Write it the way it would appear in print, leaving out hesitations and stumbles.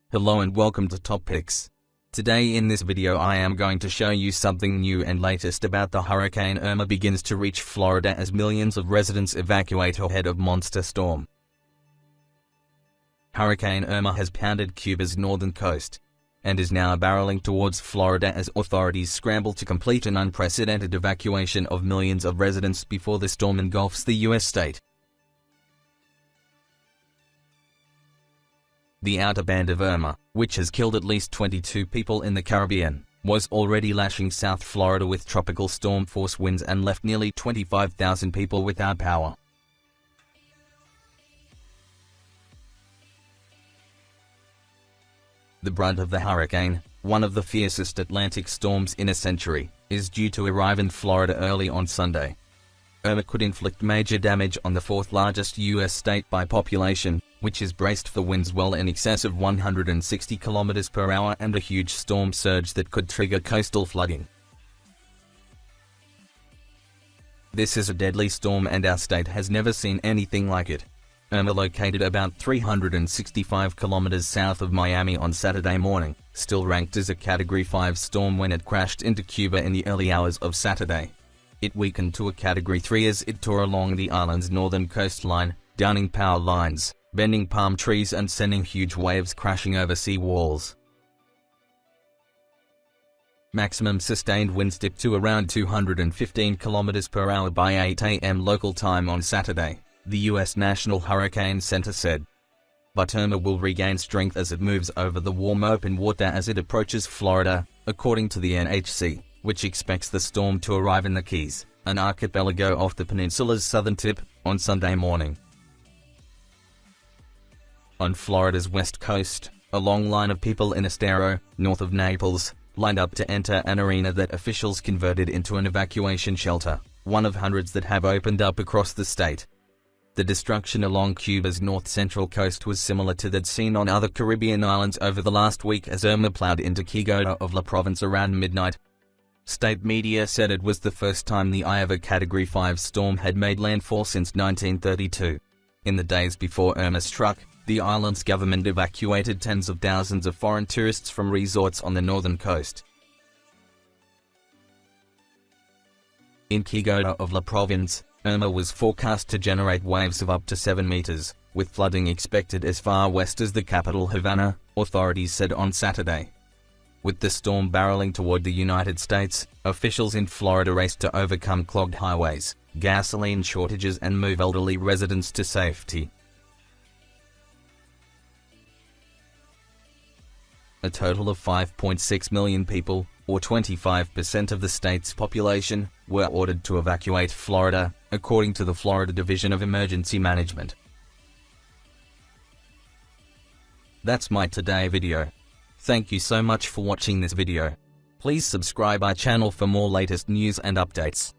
Hello and welcome to Top Picks. Today in this video I am going to show you something new and latest about the Hurricane Irma begins to reach Florida as millions of residents evacuate ahead of monster storm. Hurricane Irma has pounded Cuba's northern coast and is now barreling towards Florida as authorities scramble to complete an unprecedented evacuation of millions of residents before the storm engulfs the U.S. state. The outer band of Irma, which has killed at least 22 people in the Caribbean, was already lashing South Florida with tropical storm force winds and left nearly 25,000 people without power. The brunt of the hurricane, one of the fiercest Atlantic storms in a century, is due to arrive in Florida early on Sunday. Irma could inflict major damage on the fourth largest U.S. state by population, which is braced for winds well in excess of 160 km per hour and a huge storm surge that could trigger coastal flooding. This is a deadly storm and our state has never seen anything like it. Irma, located about 365 km south of Miami on Saturday morning, still ranked as a Category 5 storm when it crashed into Cuba in the early hours of Saturday. It weakened to a Category 3 as it tore along the island's northern coastline, downing power lines, bending palm trees and sending huge waves crashing over sea walls. Maximum sustained winds dipped to around 215 km per hour by 8 a.m. local time on Saturday, the U.S. National Hurricane Center said. But Irma will regain strength as it moves over the warm open water as it approaches Florida, according to the NHC, which expects the storm to arrive in the Keys, an archipelago off the peninsula's southern tip, on Sunday morning. On Florida's west coast, a long line of people in Estero, north of Naples, lined up to enter an arena that officials converted into an evacuation shelter, one of hundreds that have opened up across the state. The destruction along Cuba's north-central coast was similar to that seen on other Caribbean islands over the last week as Irma plowed into Quijano of La Province around midnight. State media said it was the first time the eye of a Category 5 storm had made landfall since 1932. In the days before Irma struck, the island's government evacuated tens of thousands of foreign tourists from resorts on the northern coast. In Quijano of La Province, Irma was forecast to generate waves of up to 7 meters, with flooding expected as far west as the capital Havana, authorities said on Saturday. With the storm barreling toward the United States, officials in Florida raced to overcome clogged highways, gasoline shortages and move elderly residents to safety. A total of 5.6 million people, or 25% of the state's population, were ordered to evacuate Florida, according to the Florida Division of Emergency Management. That's my today video. Thank you so much for watching this video. Please subscribe our channel for more latest news and updates.